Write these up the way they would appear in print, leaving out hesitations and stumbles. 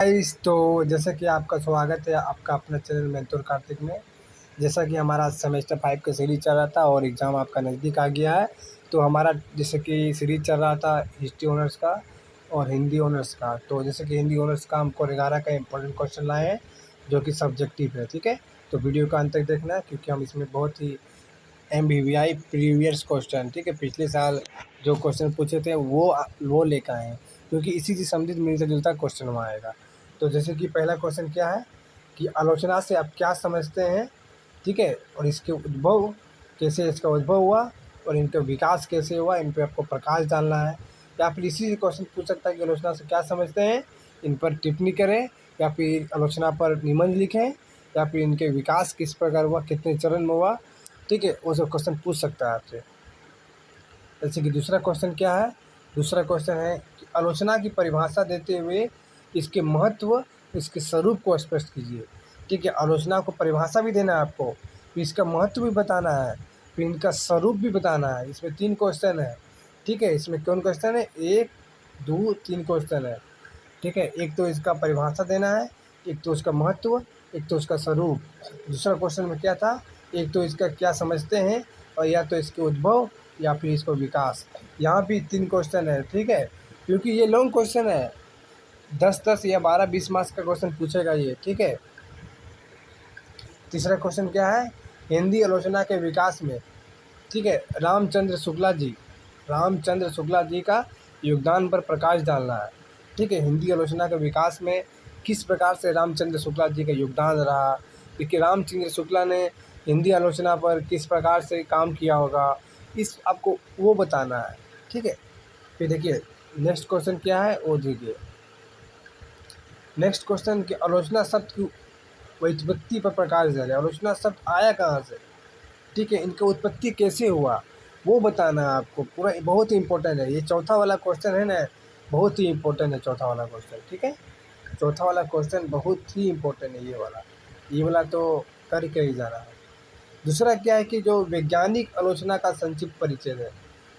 Guys, तो जैसा कि आपका स्वागत है आपका अपना चैनल मेंटोर कार्तिक में। जैसा कि हमारा सेमेस्टर 5 का सीरीज चल रहा था और एग्ज़ाम आपका नज़दीक आ गया है। तो हमारा जैसे कि सीरीज चल रहा था हिस्ट्री ऑनर्स का और हिंदी ऑनर्स का। तो जैसे कि हिंदी ऑनर्स का हमको 11 का इंपॉर्टेंट क्वेश्चन लाए हैं जो कि सब्जेक्टिव है, ठीक है। तो वीडियो का अंत तक देखना है क्योंकि हम इसमें बहुत ही MBBI प्रीवियस क्वेश्चन, ठीक है, पिछले साल जो क्वेश्चन पूछे थे वो लेकर आए हैं, क्योंकि इसी से संबंधित मिलता जुलता क्वेश्चन वहाँ आएगा। तो जैसे कि पहला क्वेश्चन क्या है कि आलोचना से आप क्या समझते हैं, ठीक है, और इसके उद्भव कैसे, इसका उद्भव हुआ और इनका विकास कैसे हुआ, इन पर आपको प्रकाश डालना है। या फिर इसी से क्वेश्चन पूछ सकता है कि आलोचना से क्या समझते हैं, इन पर टिप्पणी करें, या फिर आलोचना पर निबंध लिखें, या फिर इनके विकास किस प्रकार हुआ, कितने चरण में हुआ, ठीक है, वो सब क्वेश्चन पूछ सकता है आपसे। जैसे कि दूसरा क्वेश्चन क्या है, दूसरा क्वेश्चन है कि आलोचना की परिभाषा देते हुए इसके महत्व, इसके स्वरूप को स्पष्ट कीजिए। ठीक है, आलोचना को परिभाषा भी देना है आपको, फिर इसका महत्व भी बताना है, फिर इनका स्वरूप भी बताना है। इसमें 3 क्वेश्चन है, ठीक है। इसमें कौन क्वेश्चन है, 1 2 3 क्वेश्चन है, ठीक है। एक तो इसका परिभाषा देना है, एक तो उसका महत्व, एक तो उसका स्वरूप। दूसरा क्वेश्चन में क्या था, एक तो इसका क्या समझते हैं, और या तो इसके उद्भव, या फिर इसको विकास। यहाँ भी 3 क्वेश्चन है, ठीक है, क्योंकि ये लॉन्ग क्वेश्चन है, 10-10 या 12-20 मार्क्स का क्वेश्चन पूछेगा ये, ठीक है। तीसरा क्वेश्चन क्या है, हिंदी आलोचना के विकास में, ठीक है, रामचंद्र शुक्ला जी का योगदान पर प्रकाश डालना है। ठीक है, हिंदी आलोचना के विकास में किस प्रकार से रामचंद्र शुक्ला जी का योगदान रहा, देखिए रामचंद्र शुक्ला ने हिंदी आलोचना पर किस प्रकार से काम किया होगा, इस आपको वो बताना है, ठीक है। फिर देखिए नेक्स्ट क्वेश्चन क्या है वो देखिए। नेक्स्ट क्वेश्चन कि आलोचना शब्द की व्युत्पत्ति पर प्रकाश डालें। आलोचना शब्द आया कहाँ से, ठीक है, इनका उत्पत्ति कैसे हुआ वो बताना है आपको पूरा। बहुत ही इंपॉर्टेंट है ये चौथा वाला क्वेश्चन है ना, बहुत ही इंपॉर्टेंट है चौथा वाला क्वेश्चन, ठीक है। चौथा वाला क्वेश्चन बहुत ही इंपॉर्टेंट है ये वाला तो करके ही जाना है। दूसरा क्या है कि जो वैज्ञानिक आलोचना का संक्षिप्त परिचय है,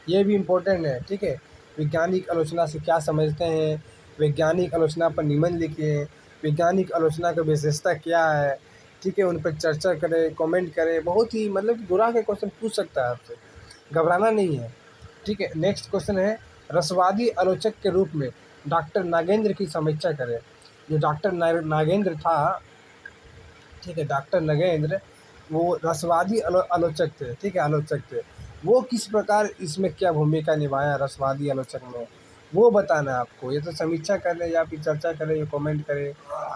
ये भी इम्पोर्टेंट है, ठीक है। वैज्ञानिक आलोचना से क्या समझते हैं, वैज्ञानिक आलोचना पर निबंध लिखिए, वैज्ञानिक आलोचना का विशेषता क्या है, ठीक है, उन पर चर्चा करें, कमेंट करें। बहुत ही मतलब कि गुणा के क्वेश्चन पूछ सकता है आपसे, घबराना नहीं है, ठीक है। नेक्स्ट क्वेश्चन है रसवादी आलोचक के रूप में डॉक्टर नागेंद्र की समीक्षा करें। जो डॉक्टर नागेंद्र था, ठीक है, डॉक्टर नगेंद्र वो रसवादी आलोचक थे, ठीक है, आलोचक थे। वो किस प्रकार इसमें क्या भूमिका निभाया रसवादी आलोचक में, वो बताना है आपको। ये तो समीक्षा करें या फिर चर्चा करें या कमेंट करें,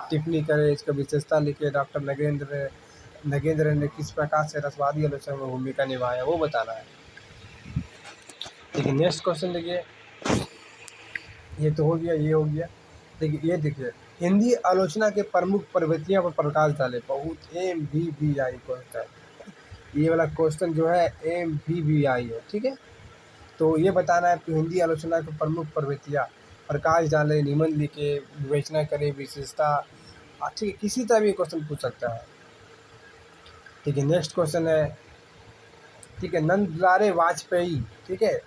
टिप्पणी करें, इसका विशेषता लिखे, डॉक्टर नगेंद्र ने किस प्रकार से रसवादी आलोचक में भूमिका निभाया वो बताना है। देखिए नेक्स्ट क्वेश्चन देखिए, ये तो हो गया, ये हो गया। देखिए ये देखिए, हिंदी आलोचना के प्रमुख प्रवृत्तियों पर प्रकाश डाले। बहुत MBBI क्वेश्चन, ये वाला क्वेश्चन जो है MBBI है, ठीक है। तो ये बताना है कि हिंदी आलोचना की प्रमुख प्रवृत्तियाँ, प्रकाश डाले, निबंध लिखे, विवेचना करे, विशेषता, ठीक है, किसी तरह भी क्वेश्चन पूछ सकता है। ठीक है, नेक्स्ट क्वेश्चन है, ठीक है, नंद दुलारे वाजपेयी, ठीक है,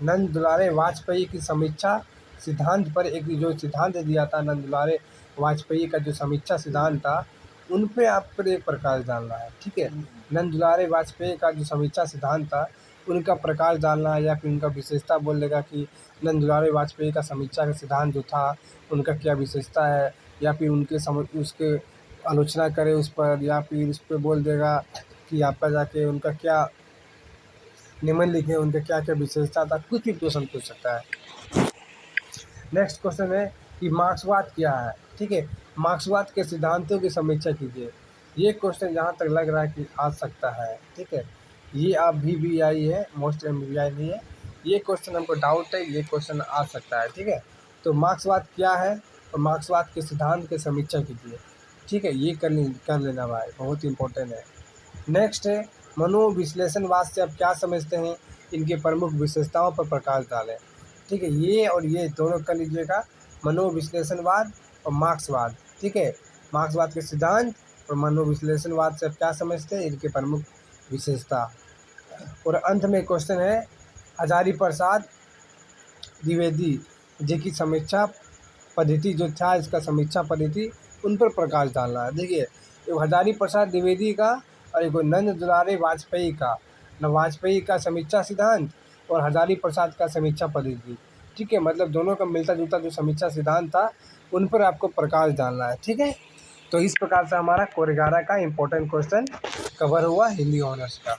नंद दुलारे वाजपेयी की समीक्षा सिद्धांत पर एक जो सिद्धांत दिया था, नंद दुलारे वाजपेयी का जो समीक्षा सिद्धांत था, उन पे आप पर एक प्रकाश डालना है, ठीक है। नंद दुलारे वाजपेयी का जो समीक्षा सिद्धांत था उनका प्रकाश डालना है, या फिर उनका विशेषता बोल देगा कि नंद दुलारे वाजपेयी का समीक्षा का सिद्धांत जो था उनका क्या विशेषता है, या फिर उनके उसके आलोचना करे उस पर, या फिर उस पर बोल देगा कि आपका जाके उनका क्या निबंध लिखे, उनका क्या क्या विशेषता था, कुछ भी क्वेश्चन पूछ सकता है। नेक्स्ट क्वेश्चन है कि मार्क्सवाद क्या है, ठीक है, मार्क्सवाद के सिद्धांतों की समीक्षा कीजिए। ये क्वेश्चन जहाँ तक लग रहा है कि आ सकता है, ठीक है, ये आप BBI है, मोस्ट MBBI नहीं है। ये क्वेश्चन हमको डाउट है, ये क्वेश्चन आ सकता है, ठीक है। तो मार्क्सवाद क्या है और मार्क्सवाद के सिद्धांत की समीक्षा कीजिए, ठीक है, ये कर लेना भाई, बहुत इंपॉर्टेंट है। नेक्स्ट है मनोविश्लेषणवाद से आप क्या समझते हैं, इनके प्रमुख विशेषताओं पर प्रकाश डालें, ठीक है। ये और ये दोनों कर लीजिएगा, मनोविश्लेषणवाद और मार्क्सवाद, ठीक है, मार्क्सवाद के सिद्धांत और मनोविश्लेषणवाद से आप क्या समझते हैं, इनके प्रमुख विशेषता। और अंत में क्वेश्चन है हजारी प्रसाद द्विवेदी जी की समीक्षा पद्धति जो था इसका समीक्षा पद्धति, उन पर प्रकाश डालना है। देखिए, एक हजारी प्रसाद द्विवेदी का और एक नंद दुलारे वाजपेयी का, न वाजपेयी का समीक्षा सिद्धांत और हजारी प्रसाद का समीक्षा पद्धति। ठीक है, मतलब दोनों का मिलता जुलता जो समीक्षा सिद्धांत था उन पर आपको प्रकाश डालना है। ठीक है, तो इस प्रकार से हमारा कोर 11 का इम्पोर्टेंट क्वेश्चन कवर हुआ हिंदी ऑनर्स का।